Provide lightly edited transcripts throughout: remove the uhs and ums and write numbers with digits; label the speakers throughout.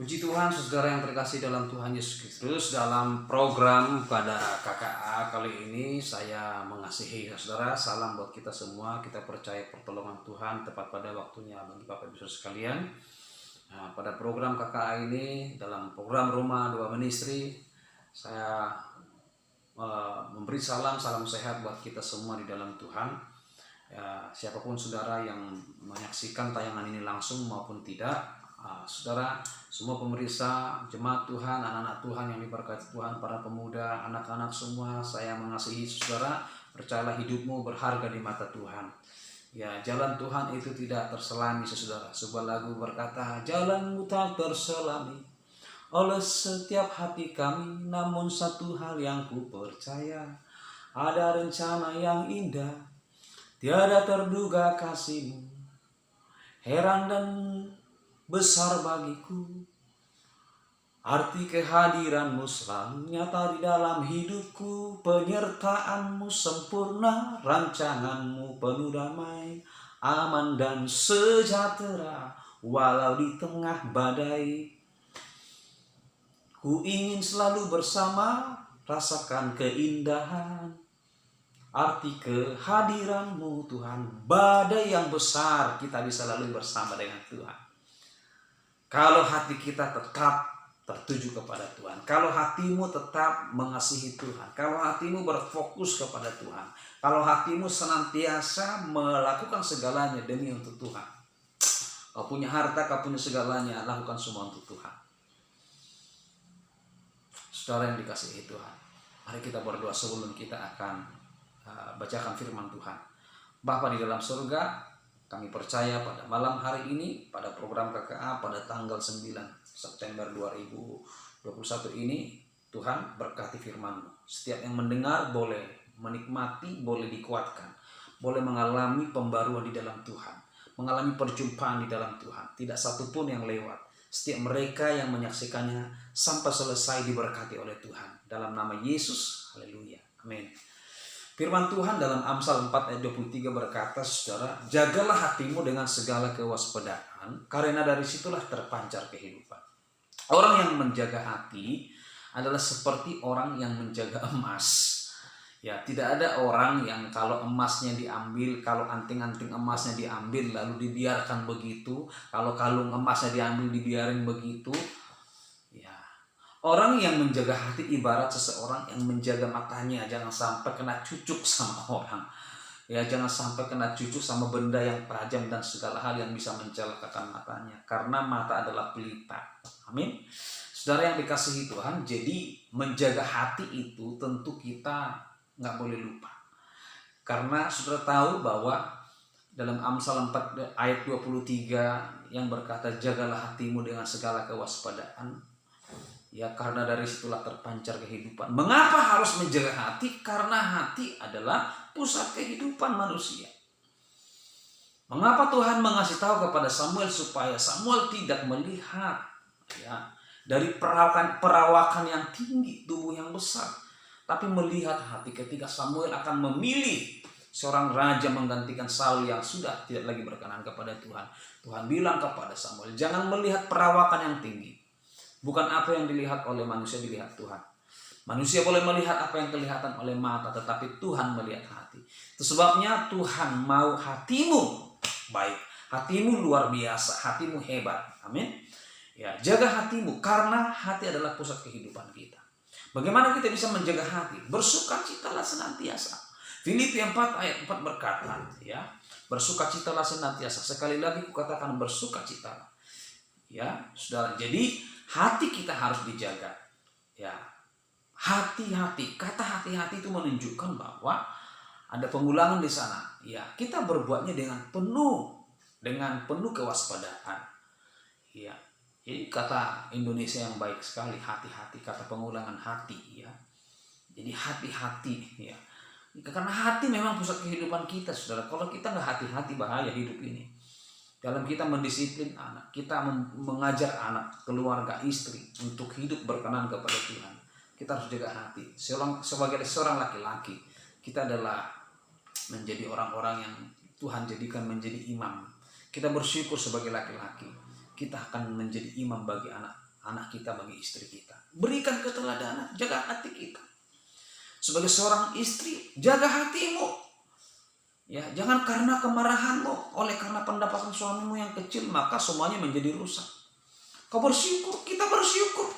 Speaker 1: Puji Tuhan, saudara yang terkasih dalam Tuhan Yesus Kristus. Dalam program pada KKA kali ini saya mengasihi saudara. Salam buat kita semua. Kita percaya pertolongan Tuhan tepat pada waktunya bagi Bapak Ibu saudara sekalian. Nah, pada program KKA ini, dalam program Rumah Dua Ministry, saya memberi salam sehat buat kita semua di dalam Tuhan. Ya, siapapun saudara yang menyaksikan tayangan ini langsung maupun tidak, saudara, semua pemirsa, jemaat Tuhan, anak-anak Tuhan yang diberkati Tuhan, para pemuda, anak-anak semua, saya mengasihi saudara. Percayalah hidupmu berharga di mata Tuhan. Ya, jalan Tuhan itu tidak terselami, saudara. Sebuah lagu berkata, jalanmu tak terselami oleh setiap hati kami, namun satu hal yang ku percaya, ada rencana yang indah, tiada terduga kasihmu, heran dan besar bagiku. Arti kehadiranmu selalu nyata di dalam hidupku, penyertaanmu sempurna, rancanganmu penuh damai, aman dan sejahtera, walau di tengah badai. Ku ingin selalu bersama, rasakan keindahan, arti kehadiranmu Tuhan. Badai yang besar kita bisa lalui bersama dengan Tuhan. Kalau hati kita tetap tertuju kepada Tuhan, kalau hatimu tetap mengasihi Tuhan, kalau hatimu berfokus kepada Tuhan, kalau hatimu senantiasa melakukan segalanya demi untuk Tuhan. Kau punya harta, kau punya segalanya, lakukan semua untuk Tuhan. Saudara yang dikasihi Tuhan, mari kita berdoa sebelum kita akan bacakan firman Tuhan. Bapa di dalam surga, kami percaya pada malam hari ini, pada program KKA pada tanggal 9 September 2021 ini, Tuhan berkati firman-Mu. Setiap yang mendengar boleh menikmati, boleh dikuatkan, boleh mengalami pembaruan di dalam Tuhan, mengalami perjumpaan di dalam Tuhan. Tidak satupun yang lewat. Setiap mereka yang menyaksikannya sampai selesai diberkati oleh Tuhan. Dalam nama Yesus, haleluya, amin. Firman Tuhan dalam Amsal 4 ayat 23 berkata, saudara, jagalah hatimu dengan segala kewaspadaan, karena dari situlah terpancar kehidupan. Orang yang menjaga hati adalah seperti orang yang menjaga emas. Ya, tidak ada orang yang kalau emasnya diambil, kalau anting-anting emasnya diambil lalu dibiarkan begitu, kalau kalung emasnya diambil dibiarin begitu. Ya, orang yang menjaga hati ibarat seseorang yang menjaga matanya, jangan sampai kena cucuk sama orang. Ya, jangan sampai kena cucuk sama benda yang tajam dan segala hal yang bisa mencelakakan matanya, karena mata adalah pelita. Amin. Saudara yang dikasihi Tuhan, jadi menjaga hati itu tentu kita nggak boleh lupa. Karena saudara tahu bahwa dalam Amsal 4 ayat 23 yang berkata, jagalah hatimu dengan segala kewaspadaan. Ya, karena dari situlah terpancar kehidupan. Mengapa harus menjaga hati? Karena hati adalah pusat kehidupan manusia. Mengapa Tuhan mengasih tahu kepada Samuel supaya Samuel tidak melihat dari perawakan yang tinggi, tubuh yang besar, tapi melihat hati ketika Samuel akan memilih seorang raja menggantikan Saul yang sudah tidak lagi berkenan kepada Tuhan. Tuhan bilang kepada Samuel, jangan melihat perawakan yang tinggi. Bukan apa yang dilihat oleh manusia dilihat Tuhan. Manusia boleh melihat apa yang kelihatan oleh mata, tetapi Tuhan melihat hati. Itu sebabnya Tuhan mau hatimu baik, hatimu luar biasa, hatimu hebat. Amin. Ya, jaga hatimu karena hati adalah pusat kehidupan kita. Bagaimana kita bisa menjaga hati? Bersukacitalah senantiasa. Filipi 4 ayat 4 berkata, ya, bersukacitalah senantiasa. Sekali lagi kukatakan bersukacitalah. Ya, saudara. Jadi hati kita harus dijaga. Ya, hati-hati. Kata hati-hati itu menunjukkan bahwa ada pengulangan di sana. Ya, kita berbuatnya dengan penuh kewaspadaan. Ya. Jadi kata Indonesia yang baik sekali, hati-hati, kata pengulangan hati, ya. Jadi hati-hati, ya. Karena hati memang pusat kehidupan kita, saudara. Kalau kita nggak hati-hati, bahaya hidup ini. Dalam kita mendisiplin anak, kita mengajar anak, keluarga, istri untuk hidup berkenan kepada Tuhan, kita harus jaga hati. Sebagai seorang laki-laki, kita adalah menjadi orang-orang yang Tuhan jadikan menjadi imam. Kita bersyukur sebagai laki-laki, kita akan menjadi imam bagi anak anak kita, bagi istri kita. Berikan keteladanan, jaga hati kita. Sebagai seorang istri, jaga hatimu. Ya, jangan karena kemarahanmu, oleh karena pendapatan suamimu yang kecil, maka semuanya menjadi rusak. Kau bersyukur, kita bersyukur.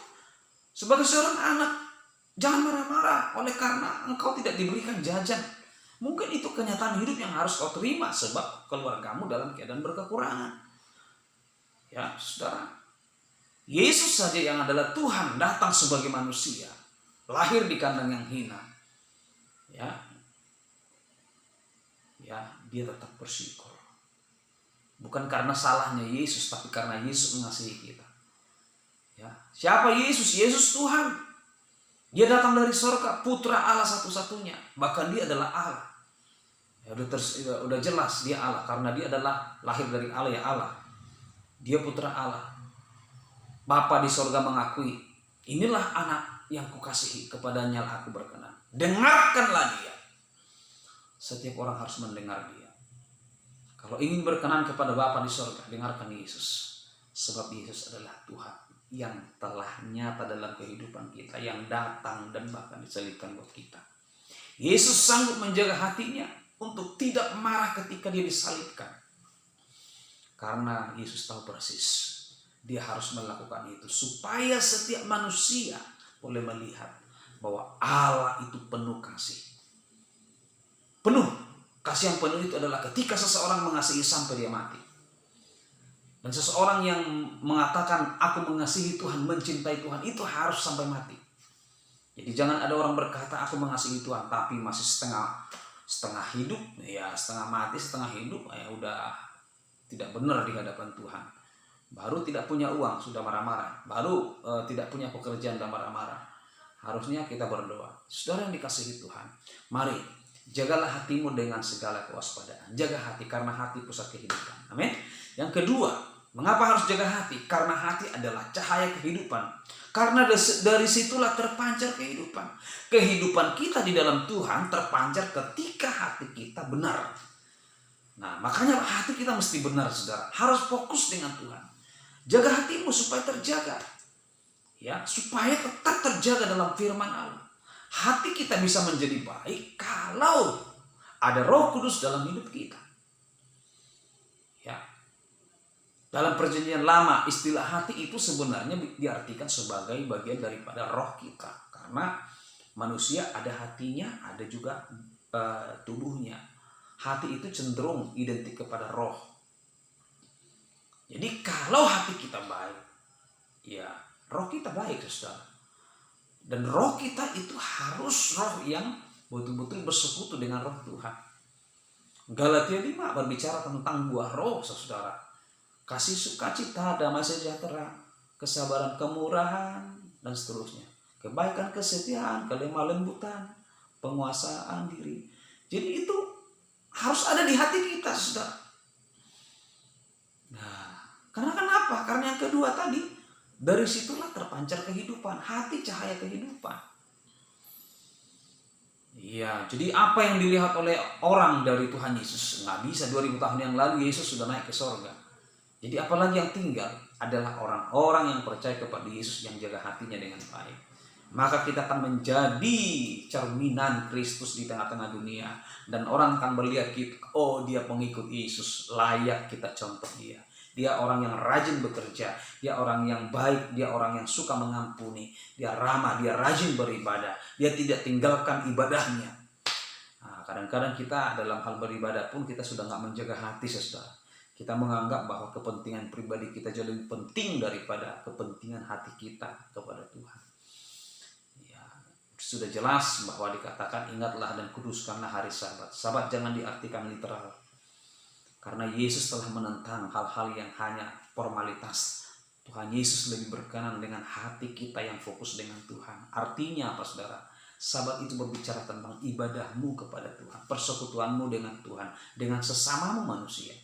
Speaker 1: Sebagai seorang anak, jangan marah-marah oleh karena engkau tidak diberikan jajan. Mungkin itu kenyataan hidup yang harus kau terima sebab keluargamu dalam keadaan berkekurangan. Ya, saudara. Yesus saja yang adalah Tuhan datang sebagai manusia, lahir di kandang yang hina. Ya, dia tetap bersyukur. Bukan karena salahnya Yesus, tapi karena Yesus mengasihi kita. Ya, siapa Yesus? Yesus Tuhan. Dia datang dari surga, putra Allah satu-satunya. Bahkan dia adalah Allah. Ya, udah jelas dia Allah karena dia adalah lahir dari Allah, ya Allah. Dia putra Allah. Bapa di surga mengakui, inilah anak yang kukasihi, kepadanya aku berkenan. Dengarkanlah dia. Setiap orang harus mendengar dia. Kalau ingin berkenan kepada Bapa di surga, dengarkan Yesus. Sebab Yesus adalah Tuhan yang telah nyata dalam kehidupan kita, yang datang dan bahkan disalibkan buat kita. Yesus sanggup menjaga hatinya untuk tidak marah ketika dia disalibkan. Karena Yesus tahu persis dia harus melakukan itu supaya setiap manusia boleh melihat bahwa Allah itu penuh kasih. Penuh kasih yang penuh itu adalah ketika seseorang mengasihi sampai dia mati. Dan seseorang yang mengatakan aku mengasihi Tuhan, mencintai Tuhan, itu harus sampai mati. Jadi jangan ada orang berkata aku mengasihi Tuhan tapi masih setengah hidup, ya setengah mati, setengah hidup, ya udah tidak benar di hadapan Tuhan. Baru tidak punya uang sudah marah-marah, baru tidak punya pekerjaan dan marah-marah. Harusnya kita berdoa. Saudara yang dikasihi Tuhan, mari jagalah hatimu dengan segala kewaspadaan. Jaga hati karena hati pusat kehidupan. Amin. Yang kedua, mengapa harus jaga hati? Karena hati adalah cahaya kehidupan. Karena dari situlah terpancar kehidupan. Kehidupan kita di dalam Tuhan terpancar ketika hati kita benar. Nah, makanya hati kita mesti benar, saudara. Harus fokus dengan Tuhan. Jaga hatimu supaya terjaga. Ya, supaya tetap terjaga dalam firman Allah. Hati kita bisa menjadi baik kalau ada Roh Kudus dalam hidup kita. Ya. Dalam perjanjian lama, istilah hati itu sebenarnya diartikan sebagai bagian daripada roh kita. Karena manusia ada hatinya, ada juga tubuhnya. Hati itu cenderung identik kepada roh. Jadi kalau hati kita baik, ya roh kita baik, saudara. Dan roh kita itu harus roh yang betul-betul bersekutu dengan roh Tuhan. Galatia 5 berbicara tentang buah roh, saudara. Kasih, sukacita, damai sejahtera, kesabaran, kemurahan, dan seterusnya. Kebaikan, kesetiaan, kelemah lembutan, penguasaan diri. Jadi itu harus ada di hati kita, saudara. Nah, karena kenapa? Karena yang kedua tadi, dari situlah terpancar kehidupan. Hati cahaya kehidupan. Iya, jadi apa yang dilihat oleh orang dari Tuhan Yesus? Nggak bisa, 2000 tahun yang lalu Yesus sudah naik ke sorga. Jadi apalagi yang tinggal adalah orang-orang yang percaya kepada Yesus, yang jaga hatinya dengan baik. Maka kita akan menjadi cerminan Kristus di tengah-tengah dunia. Dan orang akan melihat kita, oh dia pengikut Yesus, layak kita contoh dia. Dia orang yang rajin bekerja, dia orang yang baik, dia orang yang suka mengampuni, dia ramah, dia rajin beribadah, dia tidak tinggalkan ibadahnya. Nah, kadang-kadang kita dalam hal beribadah pun kita sudah nggak menjaga hati, saudara. Kita menganggap bahwa kepentingan pribadi kita jauh lebih penting daripada kepentingan hati kita kepada Tuhan. Ya, sudah jelas bahwa dikatakan ingatlah dan kuduskanlah hari Sabat. Sabat jangan diartikan literal. Karena Yesus telah menentang hal-hal yang hanya formalitas. Tuhan Yesus lebih berkenan dengan hati kita yang fokus dengan Tuhan. Artinya apa, saudara? Sabat itu berbicara tentang ibadahmu kepada Tuhan, persekutuanmu dengan Tuhan, dengan sesamamu manusia.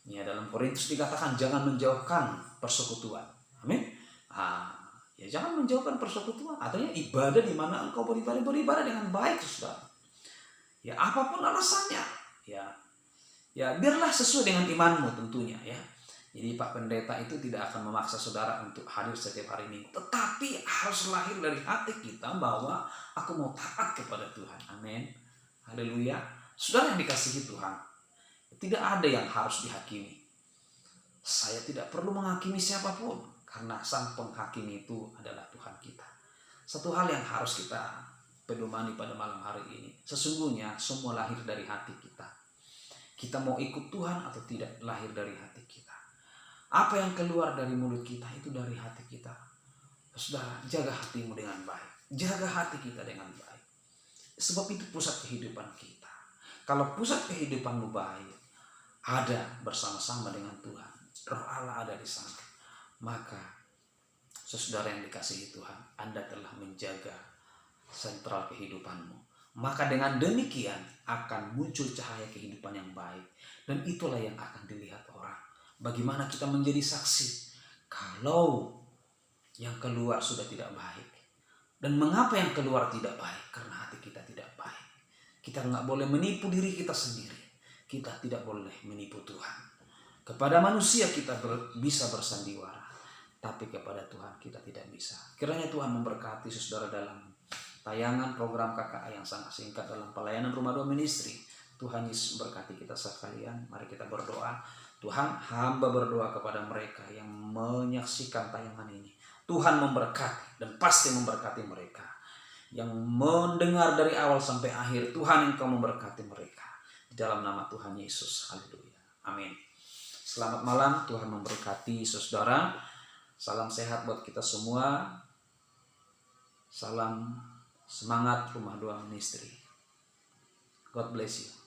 Speaker 1: Ya, dalam Korintus dikatakan jangan menjauhkan persekutuan. Amin. Ya jangan menjauhkan persekutuan. Artinya ibadah di mana engkau beribadah dengan baik, saudara. Ya apapun alasannya, ya biarlah sesuai dengan imanmu tentunya, ya. Jadi Pak Pendeta itu tidak akan memaksa saudara untuk hadir setiap hari Minggu, tetapi harus lahir dari hati kita bahwa aku mau taat kepada Tuhan. Amin. Haleluya. Saudara yang dikasihi Tuhan, tidak ada yang harus dihakimi. Saya tidak perlu menghakimi siapapun, karena sang penghakim itu adalah Tuhan kita. Satu hal yang harus kita pedomani pada malam hari ini, sesungguhnya semua lahir dari hati kita. Kita mau ikut Tuhan atau tidak, lahir dari hati kita. Apa yang keluar dari mulut kita itu dari hati kita. Saudara, jaga hatimu dengan baik. Jaga hati kita dengan baik. Sebab itu pusat kehidupan kita. Kalau pusat kehidupanmu baik, ada bersama-sama dengan Tuhan, Roh Allah ada di sana, maka saudara yang dikasihi Tuhan, Anda telah menjaga sentral kehidupanmu. Maka dengan demikian akan muncul cahaya kehidupan yang baik, dan itulah yang akan dilihat orang. Bagaimana kita menjadi saksi kalau yang keluar sudah tidak baik. Dan mengapa yang keluar tidak baik? Karena hati kita tidak baik. Kita nggak boleh menipu diri kita sendiri. Kita tidak boleh menipu Tuhan. Kepada manusia kita bisa bersandiwara, tapi kepada Tuhan kita tidak bisa. Kiranya Tuhan memberkati saudara dalam tayangan program KKA yang sangat singkat dalam pelayanan Rumah Doa Ministry. Tuhan Yesus berkati kita sekalian. Mari kita berdoa. Tuhan, hamba berdoa kepada mereka yang menyaksikan tayangan ini. Tuhan memberkati dan pasti memberkati mereka. Yang mendengar dari awal sampai akhir, Tuhan Engkau memberkati mereka. Di dalam nama Tuhan Yesus. Haleluya. Amin. Selamat malam, Tuhan memberkati saudara. Salam sehat buat kita semua. Salam semangat Rumah Doa Ministry. God bless you.